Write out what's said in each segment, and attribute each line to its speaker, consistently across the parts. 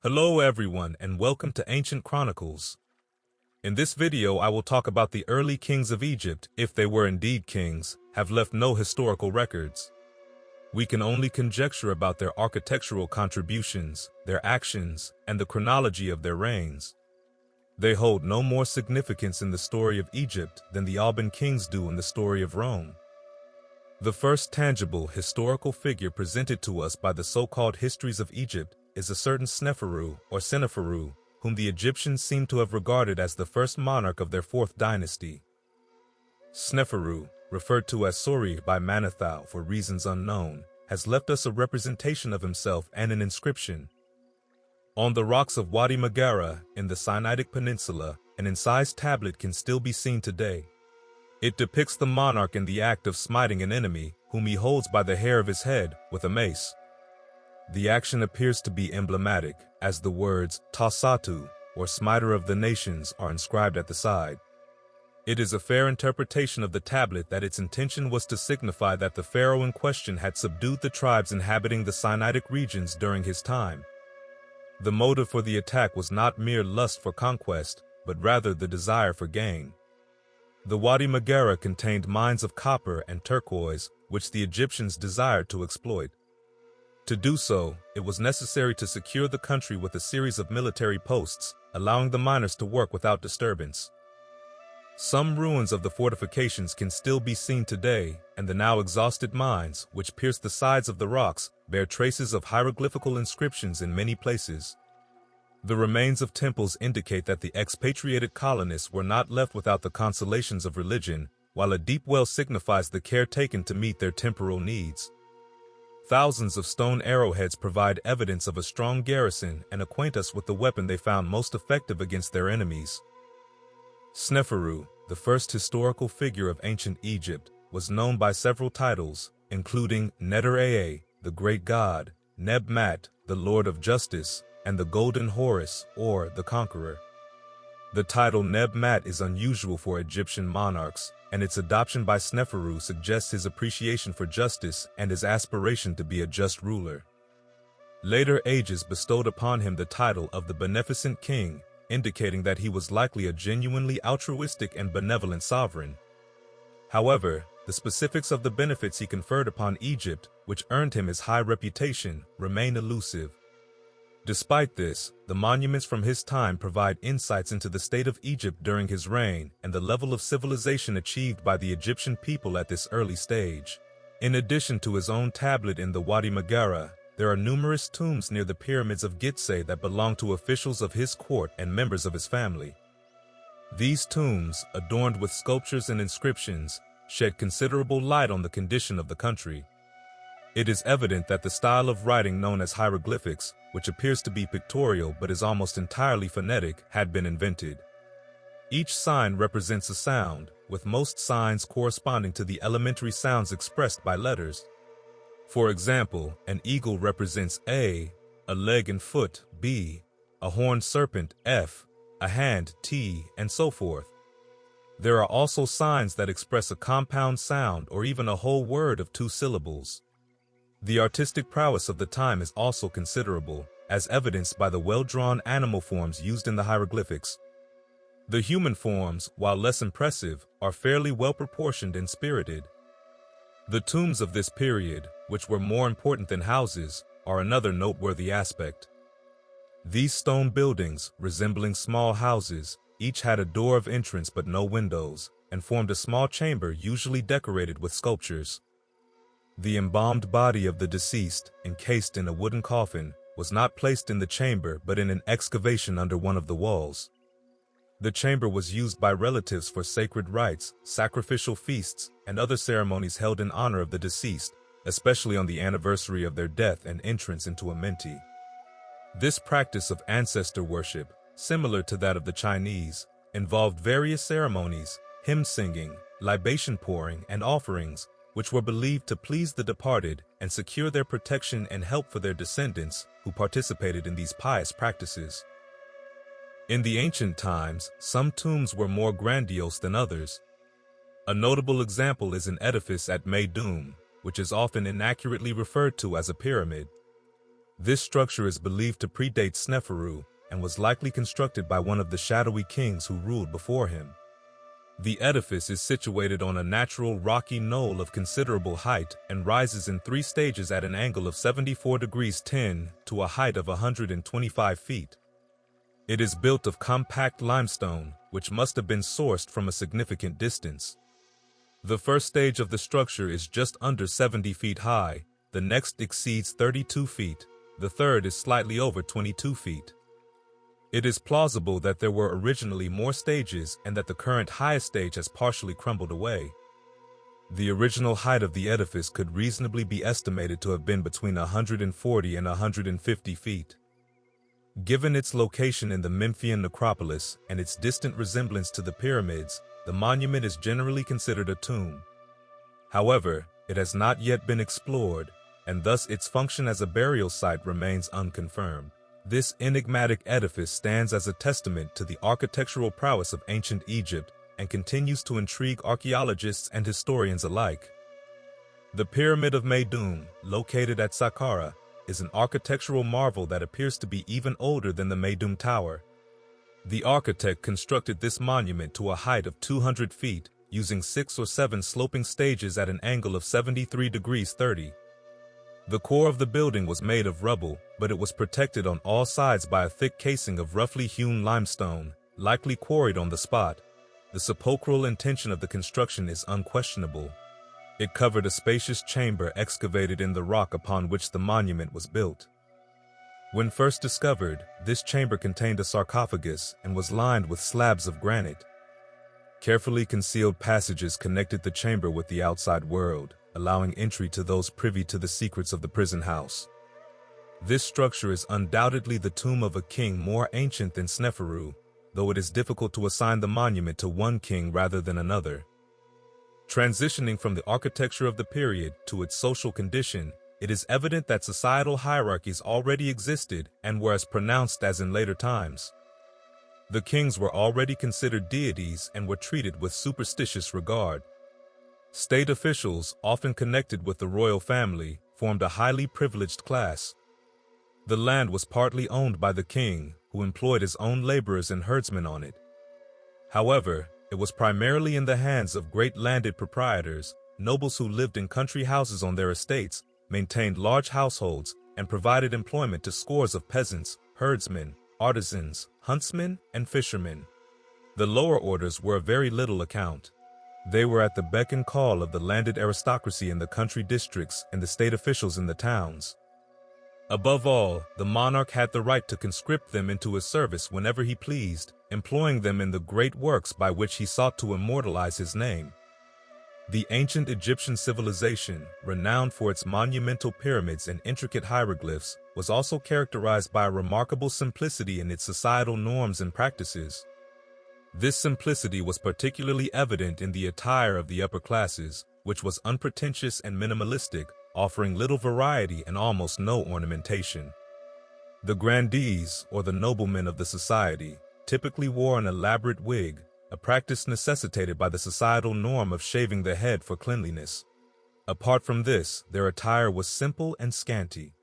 Speaker 1: Hello everyone and welcome to Ancient Chronicles. In this video I will talk about the early kings of Egypt. If they were indeed kings, have left no historical records. We can only conjecture about their architectural contributions, their actions, and the chronology of their reigns. They hold no more significance in the story of Egypt than the Alban kings do in the story of Rome. The first tangible historical figure presented to us by the so-called histories of Egypt is a certain Sneferu or Sneferu, whom the Egyptians seem to have regarded as the first monarch of their fourth dynasty. Sneferu, referred to as Suri by Manetho for reasons unknown, has left us a representation of himself and an inscription. On the rocks of Wadi Magara in the Sinaitic Peninsula, an incised tablet can still be seen today. It depicts the monarch in the act of smiting an enemy, whom he holds by the hair of his head with a mace. The action appears to be emblematic, as the words Tassatu, or Smiter of the Nations, are inscribed at the side. It is a fair interpretation of the tablet that its intention was to signify that the pharaoh in question had subdued the tribes inhabiting the Sinaitic regions during his time. The motive for the attack was not mere lust for conquest, but rather the desire for gain. The Wadi Magara contained mines of copper and turquoise, which the Egyptians desired to exploit. To do so, it was necessary to secure the country with a series of military posts, allowing the miners to work without disturbance. Some ruins of the fortifications can still be seen today, and the now exhausted mines, which pierce the sides of the rocks, bear traces of hieroglyphical inscriptions in many places. The remains of temples indicate that the expatriated colonists were not left without the consolations of religion, while a deep well signifies the care taken to meet their temporal needs. Thousands of stone arrowheads provide evidence of a strong garrison and acquaint us with the weapon they found most effective against their enemies. Sneferu, the first historical figure of ancient Egypt, was known by several titles, including Neter-Aa, the Great God, Neb-Mat, the Lord of Justice, and the Golden Horus, or the Conqueror. The title Neb-Mat is unusual for Egyptian monarchs, and its adoption by Sneferu suggests his appreciation for justice and his aspiration to be a just ruler. Later ages bestowed upon him the title of the Beneficent King, indicating that he was likely a genuinely altruistic and benevolent sovereign. However, the specifics of the benefits he conferred upon Egypt, which earned him his high reputation, remain elusive. Despite this, the monuments from his time provide insights into the state of Egypt during his reign and the level of civilization achieved by the Egyptian people at this early stage. In addition to his own tablet in the Wadi Magara, there are numerous tombs near the pyramids of Gizeh that belong to officials of his court and members of his family. These tombs, adorned with sculptures and inscriptions, shed considerable light on the condition of the country. It is evident that the style of writing known as hieroglyphics, which appears to be pictorial but is almost entirely phonetic, had been invented. Each sign represents a sound, with most signs corresponding to the elementary sounds expressed by letters. For example, an eagle represents A, leg and foot B, a horned serpent F, a hand T, and so forth. There are also signs that express a compound sound or even a whole word of 2 syllables. The artistic prowess of the time is also considerable, as evidenced by the well-drawn animal forms used in the hieroglyphics. The human forms, while less impressive, are fairly well-proportioned and spirited. The tombs of this period, which were more important than houses, are another noteworthy aspect. These stone buildings, resembling small houses, each had a door of entrance but no windows, and formed a small chamber usually decorated with sculptures. The embalmed body of the deceased, encased in a wooden coffin, was not placed in the chamber but in an excavation under one of the walls. The chamber was used by relatives for sacred rites, sacrificial feasts, and other ceremonies held in honor of the deceased, especially on the anniversary of their death and entrance into a menti. This practice of ancestor worship, similar to that of the Chinese, involved various ceremonies, hymn singing, libation pouring, and offerings, which were believed to please the departed and secure their protection and help for their descendants who participated in these pious practices. In the ancient times, some tombs were more grandiose than others. A notable example is an edifice at Meidum, which is often inaccurately referred to as a pyramid. This structure is believed to predate Sneferu and was likely constructed by one of the shadowy kings who ruled before him. The edifice is situated on a natural rocky knoll of considerable height and rises in 3 stages at an angle of 74 degrees 10 to a height of 125 feet. It is built of compact limestone, which must have been sourced from a significant distance. The first stage of the structure is just under 70 feet high, the next exceeds 32 feet, the third is slightly over 22 feet. It is plausible that there were originally more stages and that the current highest stage has partially crumbled away. The original height of the edifice could reasonably be estimated to have been between 140 and 150 feet. Given its location in the Memphian necropolis and its distant resemblance to the pyramids, the monument is generally considered a tomb. However, it has not yet been explored, and thus its function as a burial site remains unconfirmed. This enigmatic edifice stands as a testament to the architectural prowess of ancient Egypt and continues to intrigue archaeologists and historians alike. The Pyramid of Meidum, located at Saqqara, is an architectural marvel that appears to be even older than the Meidum Tower. The architect constructed this monument to a height of 200 feet, using 6 or 7 sloping stages at an angle of 73 degrees 30. The core of the building was made of rubble, but it was protected on all sides by a thick casing of roughly hewn limestone, likely quarried on the spot. The sepulchral intention of the construction is unquestionable. It covered a spacious chamber excavated in the rock upon which the monument was built. When first discovered, this chamber contained a sarcophagus and was lined with slabs of granite. Carefully concealed passages connected the chamber with the outside world, allowing entry to those privy to the secrets of the prison house. This structure is undoubtedly the tomb of a king more ancient than Sneferu, though it is difficult to assign the monument to one king rather than another. Transitioning from the architecture of the period to its social condition, it is evident that societal hierarchies already existed and were as pronounced as in later times. The kings were already considered deities and were treated with superstitious regard. State officials, often connected with the royal family, formed a highly privileged class. The land was partly owned by the king, who employed his own laborers and herdsmen on it. However, it was primarily in the hands of great landed proprietors, nobles who lived in country houses on their estates, maintained large households, and provided employment to scores of peasants, herdsmen, artisans, huntsmen, and fishermen. The lower orders were of very little account. They were at the beck and call of the landed aristocracy in the country districts and the state officials in the towns. Above all, the monarch had the right to conscript them into his service whenever he pleased, employing them in the great works by which he sought to immortalize his name. The ancient Egyptian civilization, renowned for its monumental pyramids and intricate hieroglyphs, was also characterized by a remarkable simplicity in its societal norms and practices. This simplicity was particularly evident in the attire of the upper classes, which was unpretentious and minimalistic, offering little variety and almost no ornamentation. The grandees, or the noblemen of the society, typically wore an elaborate wig, a practice necessitated by the societal norm of shaving the head for cleanliness. Apart from this, their attire was simple and scanty.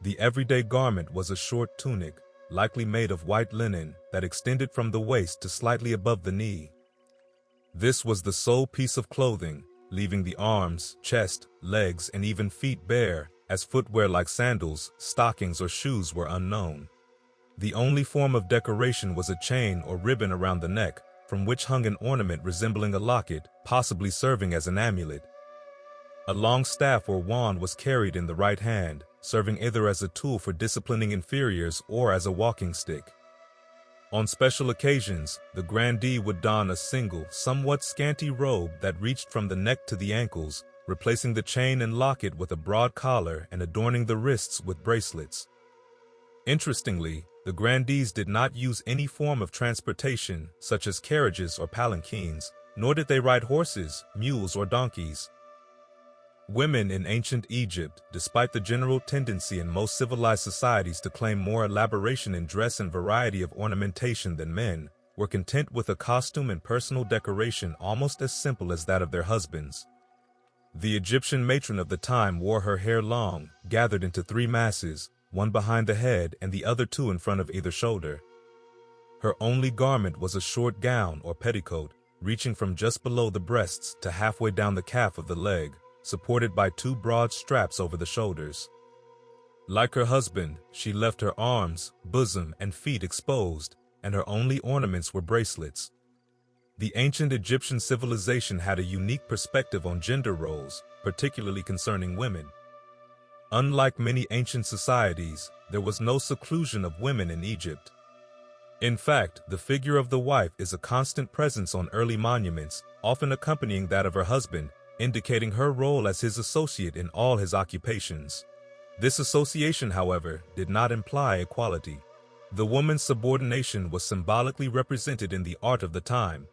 Speaker 1: The everyday garment was a short tunic, likely made of white linen, that extended from the waist to slightly above the knee. This was the sole piece of clothing, leaving the arms, chest, legs, and even feet bare, as footwear like sandals, stockings, or shoes were unknown. The only form of decoration was a chain or ribbon around the neck, from which hung an ornament resembling a locket, possibly serving as an amulet. A long staff or wand was carried in the right hand, serving either as a tool for disciplining inferiors or as a walking stick. On special occasions, the grandee would don a single, somewhat scanty robe that reached from the neck to the ankles, replacing the chain and locket with a broad collar and adorning the wrists with bracelets. Interestingly, the grandees did not use any form of transportation, such as carriages or palanquins, nor did they ride horses, mules, or donkeys. Women in ancient Egypt, despite the general tendency in most civilized societies to claim more elaboration in dress and variety of ornamentation than men, were content with a costume and personal decoration almost as simple as that of their husbands. The Egyptian matron of the time wore her hair long, gathered into 3 masses, one behind the head and the other two in front of either shoulder. Her only garment was a short gown or petticoat, reaching from just below the breasts to halfway down the calf of the leg, supported by two broad straps over the shoulders. Like her husband, she left her arms, bosom, and feet exposed, and her only ornaments were bracelets. The ancient Egyptian civilization had a unique perspective on gender roles, particularly concerning women. Unlike many ancient societies, there was no seclusion of women in Egypt. In fact, the figure of the wife is a constant presence on early monuments, often accompanying that of her husband, indicating her role as his associate in all his occupations. This association, however, did not imply equality. The woman's subordination was symbolically represented in the art of the time.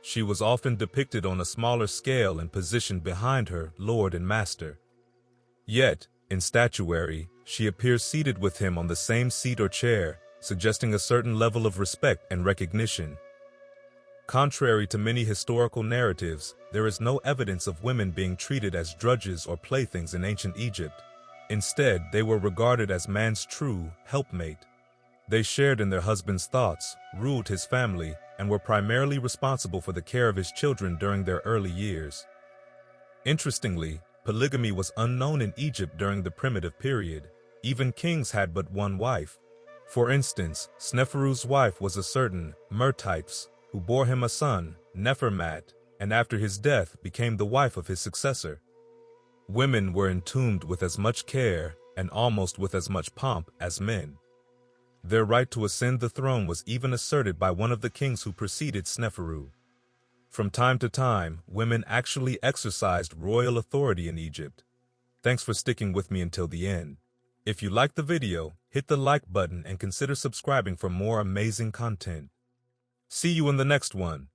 Speaker 1: She was often depicted on a smaller scale and positioned behind her lord and master. Yet, in statuary, she appears seated with him on the same seat or chair, suggesting a certain level of respect and recognition. Contrary to many historical narratives, there is no evidence of women being treated as drudges or playthings in ancient Egypt. Instead, they were regarded as man's true helpmate. They shared in their husband's thoughts, ruled his family, and were primarily responsible for the care of his children during their early years. Interestingly, polygamy was unknown in Egypt during the primitive period. Even kings had but one wife. For instance, Sneferu's wife was a certain Mertypes, who bore him a son, Nefermat, and after his death became the wife of his successor. Women were entombed with as much care and almost with as much pomp as men. Their right to ascend the throne was even asserted by one of the kings who preceded Sneferu. From time to time, women actually exercised royal authority in Egypt. Thanks for sticking with me until the end. If you liked the video, hit the like button and consider subscribing for more amazing content. See you in the next one.